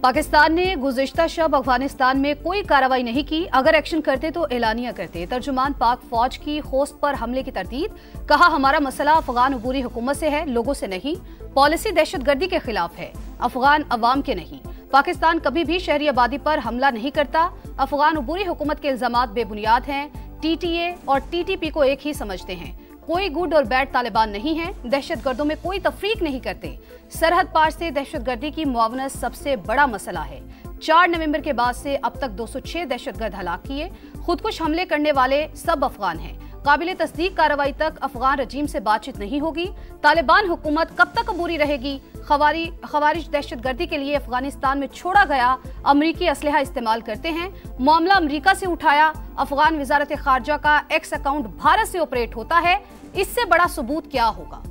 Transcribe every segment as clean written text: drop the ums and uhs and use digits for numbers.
पाकिस्तान ने गुज़िश्ता शब अफगानिस्तान में कोई कार्रवाई नहीं की, अगर एक्शन करते तो एलानिया करते। तर्जुमान पाक फौज की होस्ट पर हमले की तरदीद, कहा हमारा मसला अफगान अबूरी हुकूमत से है, लोगों से नहीं। पॉलिसी दहशतगर्दी के खिलाफ है, अफगान अवाम के नहीं। पाकिस्तान कभी भी शहरी आबादी पर हमला नहीं करता। अफगान अबूरी हुकूमत के इल्जामात बेबुनियाद हैं। टीटीए और टीटीपी को एक ही समझते हैं। कोई गुड और बैड तालिबान नहीं है, दहशतगर्दों में कोई तफरीक नहीं करते। सरहद पार से दहशतगर्दी की मुआवनत सबसे बड़ा मसला है। 4 नवंबर के बाद से अब तक 206 दहशतगर्द हलाक किए। खुदकुश हमले करने वाले सब अफगान हैं। काबिले तस्दीक कार्रवाई तक अफगान रजीम से बातचीत नहीं होगी। तालिबान हुकूमत कब तक अबूरी रहेगी? खवारिज दहशतगर्दी के लिए अफगानिस्तान में छोड़ा गया अमरीकी असलहा इस्तेमाल करते हैं। मामला अमरीका से उठाया। अफगान वजारत खारजा का एक्स अकाउंट भारत से ऑपरेट होता है। इससे बड़ा सबूत क्या होगा?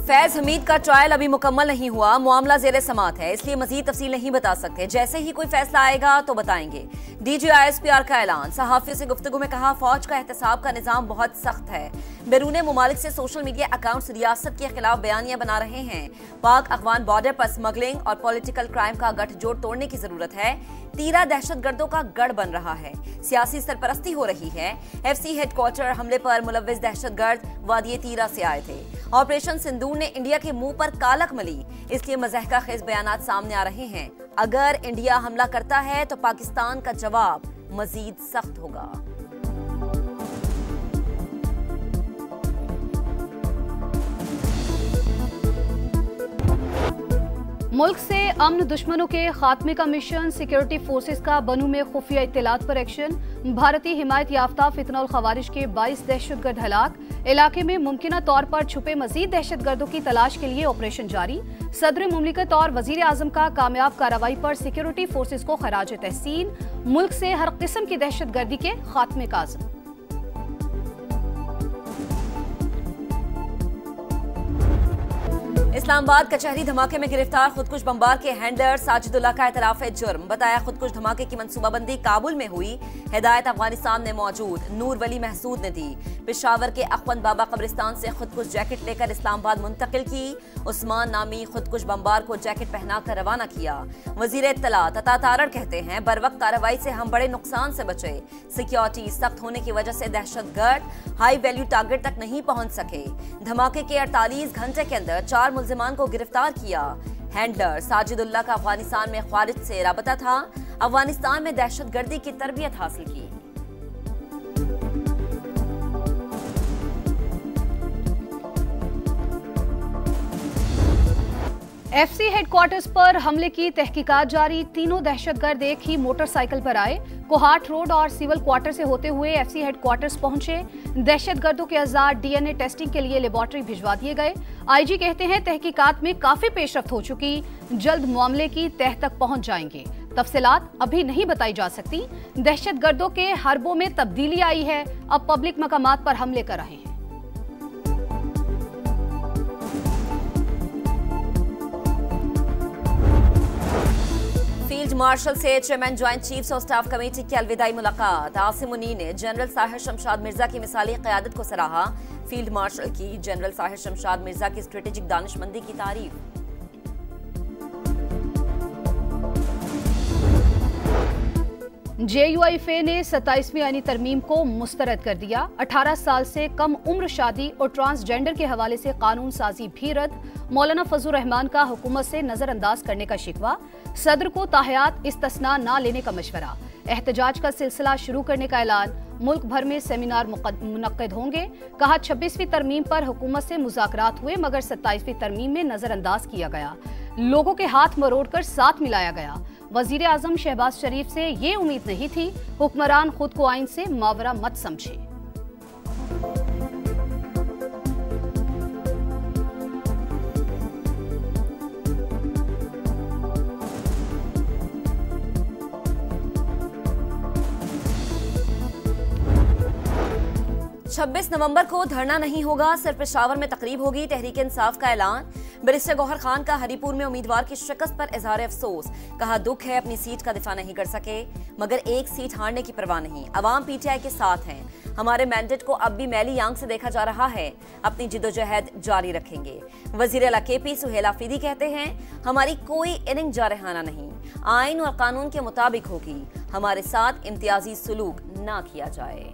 फैज हमीद का ट्रायल अभी मुकम्मल नहीं हुआ, मामला जेर समात है, इसलिए मजीद तफसील नहीं बता सकते। जैसे ही कोई फैसला आएगा तो बताएंगे। डीजी ISPR का ऐलान, सहाफियों से गुफ्तगू में कहा फौज का एहतसाब का निजाम बहुत सख्त है। बैरून मुमालिक से सोशल मीडिया अकाउंट्स रियासत के खिलाफ बयानियां बना रहे हैं। पाक अफगान बॉर्डर पर स्मगलिंग और पॉलिटिकल क्राइम का गठजोड़ तोड़ने की जरूरत है। तीरा दहशतगर्दों का गढ़ बन रहा है, सियासी सरपरस्ती हो रही है। FC हेडक्वार्टर हमले पर मुलव्विस दहशतगर्द वादी तीरा से आए थे। ऑपरेशन सिंदूर ने इंडिया के मुंह पर कालक मली, इसलिए मज़हका खेज बयानात सामने आ रहे हैं। अगर इंडिया हमला करता है तो पाकिस्तान का जवाब मजीद सख्त होगा। मुल्क से अमन दुश्मनों के खात्मे का मिशन, सिक्योरिटी फोर्सेस का बनू में खुफिया इत्तलात पर एक्शन। भारतीय हिमायत याफ्ता फितनउल खवारिज के 22 दहशतगर्द हलाक। इलाके में मुमकिना तौर पर छुपे मजीद दहशतगर्दों की तलाश के लिए ऑपरेशन जारी। सदर मुमलिकत और वजीर आजम का कामयाब कार्रवाई पर सिक्योरिटी फोर्सेस को खराज तहसीन। मुल्क से हर किस्म की दहशतगर्दी के खात्मे का आज़म। इस्लामाबाद कचहरी धमाके में गिरफ्तार खुदकुश बमबार के हैंडलर साजिदुल्लाह का एतराफ है जुर्म। बताया खुदकुश धमाके की मंसूबाबंदी काबुल में हुई, हिदायत अफगानिस्तान में मौजूद नूर वली महसूद ने दी। पेशावर के अख्वंद बाबा कब्रिस्तान से खुदकुश जैकेट लेकर इस्लामाबाद मुंतकिल की। उस्मान नामी खुदकुश बमबार को जैकेट पहनाकर रवाना किया। वजीर इत्तलात अता तारड़ कहते हैं बरवक्त कार्रवाई से हम बड़े नुकसान से बचे। सिक्योरिटी सख्त होने की वजह से दहशतगर्द हाई वैल्यू टारगेट तक नहीं पहुंच सके। धमाके के 48 घंटे के अंदर 4 मुल्जिमान को गिरफ्तार किया। हैंडलर साजिदुल्लाह का अफगानिस्तान में ख्वारिज से राबता था, अफगानिस्तान में दहशतगर्दी की तरबियत हासिल की। FC हेडक्वार्टर्स पर हमले की तहकीकात जारी। तीनों दहशतगर्द एक ही मोटरसाइकिल पर आए। कोहाट रोड और सिविल क्वार्टर से होते हुए FC हेडक्वार्टर्स पहुंचे। दहशतगर्दों के औजार DNA टेस्टिंग के लिए लेबोरेटरी भिजवा दिए गए। IG कहते हैं तहकीकात में काफी पेशरफ्त हो चुकी, जल्द मामले की तह तक पहुंच जाएंगे। तफसीलात अभी नहीं बताई जा सकती। दहशतगर्दों के हरबों में तब्दीली आई है, अब पब्लिक मकामात पर हमले कर रहे हैं। फील्ड मार्शल से chairman joint chiefs of staff committee की अलविदाई मुलाकात। आसिम मुनीर ने जनरल साहिर शमशाद मिर्जा की मिसाली क़यादत को सराहा। फील्ड मार्शल की जनरल साहिर शमशाद मिर्जा की स्ट्रेटेजिक दानिशमंदी की तारीफ। JUIFA ने 27वीं आईनी तरमीम को मुस्तरद कर दिया। 18 साल से कम उम्र शादी और ट्रांसजेंडर के हवाले से कानून साजी भी रद्द। मौलाना फजलुर रहमान का हुकूमत से नजरअंदाज करने का शिकवा। सदर को ताहयात इस्तिस्ना न लेने का मशवरा। एहतजाज का सिलसिला शुरू करने का ऐलान। मुल्क भर में सेमिनार मुनक्किद होंगे। कहा 26वीं तरमीम पर हुकूमत से मुज़ाकरात हुए, मगर 27वीं तरमीम में नजरअंदाज किया गया। लोगों के हाथ मरोड़कर साथ मिलाया गया। वजीर आजम शहबाज शरीफ से ये उम्मीद नहीं थी। हुक्मरान खुद को आइन से मावरा मत समझे। छब्बीस नवंबर को धरना नहीं होगा, सिर्फ पेशावर में तकरीब होगी। तहरीक इंसाफ का ऐलान। बैरिस्टर गौहर खान का हरिपुर में उम्मीदवार की शिकस्त पर इजहार अफसोस। कहा दुख है अपनी सीट का दिफा नहीं कर सके, मगर एक सीट हारने की परवाह नहीं। अवाम पीटीआई के साथ हैं। हमारे मैंडेट को अब भी मैली आंख से देखा जा रहा है। अपनी जिद्दोजहद जारी रखेंगे। वजीर आला केपी सुहेल आफरीदी कहते हैं, हमारी कोई इनिंग जारहाना नहीं, आइन और कानून के मुताबिक होगी। हमारे साथ इम्तियाजी सुलूक ना किया जाए।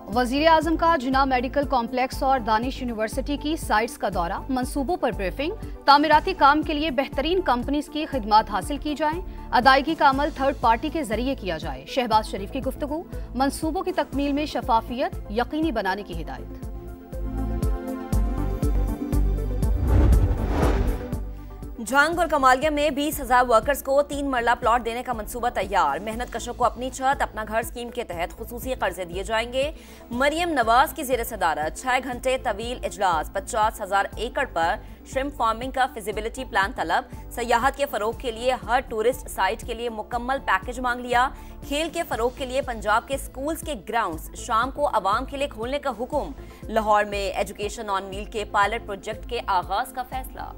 वजीर आजम का जिना मेडिकल कॉम्प्लेक्स और दानिश यूनिवर्सिटी की साइट्स का दौरा, मंसूबों पर ब्रीफिंग। तामीराती काम के लिए बेहतरीन कंपनीज की खिदमात हासिल की जाएं, अदायगी का अमल थर्ड पार्टी के जरिए किया जाए। शहबाज शरीफ की गुफ्तगू, मंसूबों की तकमील में शफाफियत यकीनी बनाने की हिदायत। झांग और कमालिया में 20,000 वर्कर्स को 3 मरला प्लॉट देने का मंसूबा तैयार। मेहनत कशों को अपनी छत अपना घर स्कीम के तहत खुसूसी कर्जे दिए जाएंगे। मरियम नवाज की जेर सदारत 6 घंटे तवील इजलास। 50,000 एकड़ पर श्रिम्प फार्मिंग का फिजिबिलिटी प्लान तलब। सयाहत के फरोग के लिए हर टूरिस्ट साइट के लिए मुकम्मल पैकेज मांग लिया। खेल के फरोग के लिए पंजाब के स्कूल्स के ग्राउंड्स शाम को आवाम के लिए खोलने का हुक्म। लाहौर में एजुकेशन ऑन व्हील के पायलट प्रोजेक्ट के आगाज का फैसला।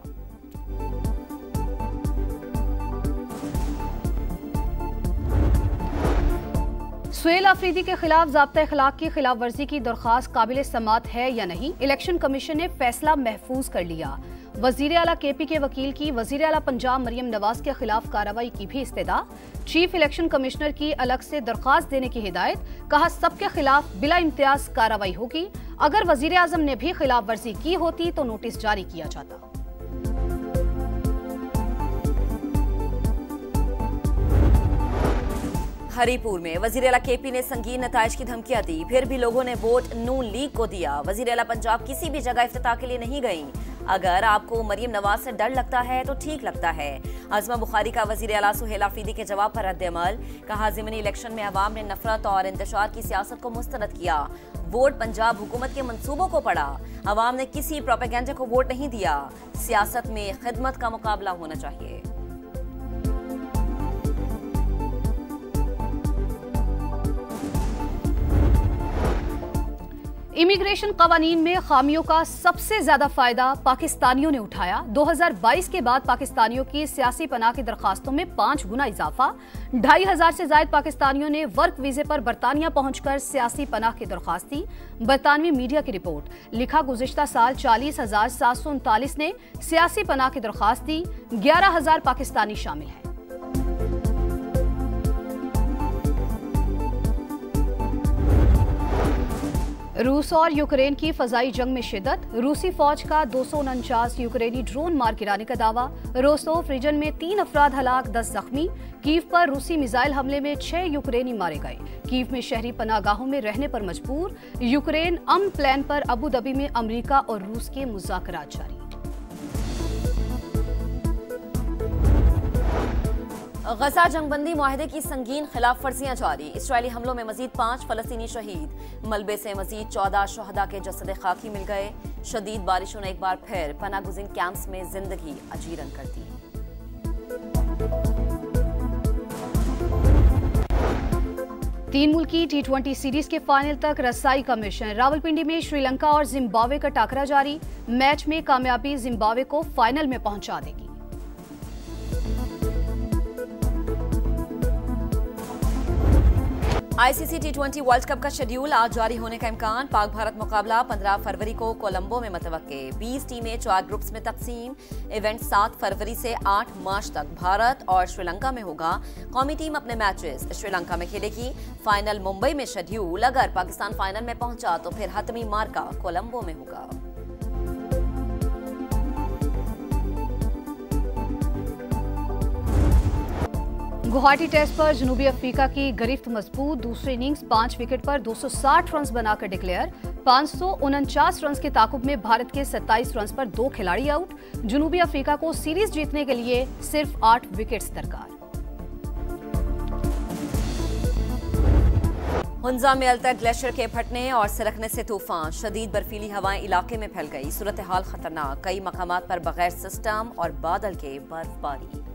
सुहेल आफरीदी के खिलाफ ज़ाब्ता अखलाक की खिलाफ वर्जी की दरख्वास्त काबिल समात है या नहीं, इलेक्शन कमीशन ने फैसला महफूज कर लिया। वजीर आला केपी के वकील की वजीर आला पंजाब मरियम नवाज के खिलाफ कार्रवाई की भी इस्तदा। चीफ इलेक्शन कमिश्नर की अलग से दरख्वास्त देने की हिदायत। कहा सबके खिलाफ बिला इम्तियाज कार्रवाई होगी। अगर वजीर आजम ने भी खिलाफ वर्जी की होती तो नोटिस जारी किया जाता। हरिपुर में वजीर आला केपी ने संगीन नताइज की धमकियां दी, फिर भी लोगों ने वोट नून लीग को दिया। वजीर आला पंजाब किसी भी जगह इफ्तिताह के लिए नहीं गई। अगर आपको मरियम नवाज से डर लगता है तो ठीक लगता है। आजमा बुखारी का वजीर आला सुहेल आफरीदी के जवाब पर रद्द-ए-अमल। कहा ज़िमनी इलेक्शन में अवाम ने नफरत और इंतशार की सियासत को मुस्तरद किया। वोट पंजाब हुकूमत के मंसूबों को पड़ा। अवाम ने किसी प्रोपेगेंडा को वोट नहीं दिया। सियासत में खिदमत का मुकाबला होना चाहिए। इमिग्रेशन कवानीन में खामियों का सबसे ज्यादा फायदा पाकिस्तानियों ने उठाया। 2022 के बाद पाकिस्तानियों की सियासी पनाह की दरखास्तों में 5 गुना इजाफा। 2,500 से ज्यादा पाकिस्तानियों ने वर्क वीजे पर बरतानिया पहुंचकर सियासी पनाह की दरखास्त दी। बरतानवी मीडिया की रिपोर्ट। लिखा, गुज़िश्ता साल 40,739 ने सियासी पनाह की दरखास्त दी। 11,000 पाकिस्तानी शामिल हैं। रूस और यूक्रेन की फजाई जंग में शिद्दत। रूसी फौज का 249 यूक्रेनी ड्रोन मार गिराने का दावा। रोस्तोव रीजन में 3 अफराद हलाक, 10 जख्मी। कीव पर रूसी मिसाइल हमले में 6 यूक्रेनी मारे गए। कीव में शहरी पनागाहों में रहने पर मजबूर। यूक्रेन अमन प्लान पर अबू धाबी में अमेरिका और रूस के मुज़ाकरात जारी। गजा जंगबंदी मुआहदे की संगीन खिलाफ वर्जियां जारी। इसराइली हमलों में मजीद 5 फलस्तीनी शहीद। मलबे से मजीद 14 शहदा के जसद खाकी मिल गए। शदीद बारिशों ने एक बार फिर पनागुज़ीन कैंप्स में जिंदगी अजीरन कर दी। तीन मुल्की T20 सीरीज के फाइनल तक रसाई का मिशन। रावलपिंडी में श्रीलंका और जिम्बाब्वे का टाकरा जारी। मैच में कामयाबी जिम्बाब्वे को फाइनल में पहुंचा देगी। आईसीसी T20 वर्ल्ड कप का शेड्यूल आज जारी होने का इम्कान। पाक भारत मुकाबला 15 फरवरी को कोलंबो में मतवक्के। 20 टीमें 4 ग्रुप्स में तकसीम। इवेंट 7 फरवरी से 8 मार्च तक भारत और श्रीलंका में होगा। कौमी टीम अपने मैचेस श्रीलंका में खेलेगी। फाइनल मुंबई में शेड्यूल। अगर पाकिस्तान फाइनल में पहुंचा तो फिर हतमी मार्का कोलंबो में होगा। गुवाहाटी टेस्ट पर जनूबी अफ्रीका की गिरफ्त मजबूत। दूसरी इनिंग्स 5 विकेट पर 260 रन बनाकर डिक्लेयर। 549 रन के ताकुब में भारत के 27 रन पर 2 खिलाड़ी आउट। जनूबी अफ्रीका को सीरीज जीतने के लिए सिर्फ 8 विकेट्स दरकार। हुंजा में अल्ता ग्लेशियर के फटने और सिरकने से तूफान। शदीद बर्फीली हवाएं इलाके में फैल गई। सूरत हाल खतरनाक। कई मकामात पर बगैर सिस्टम और बादल के बर्फबारी।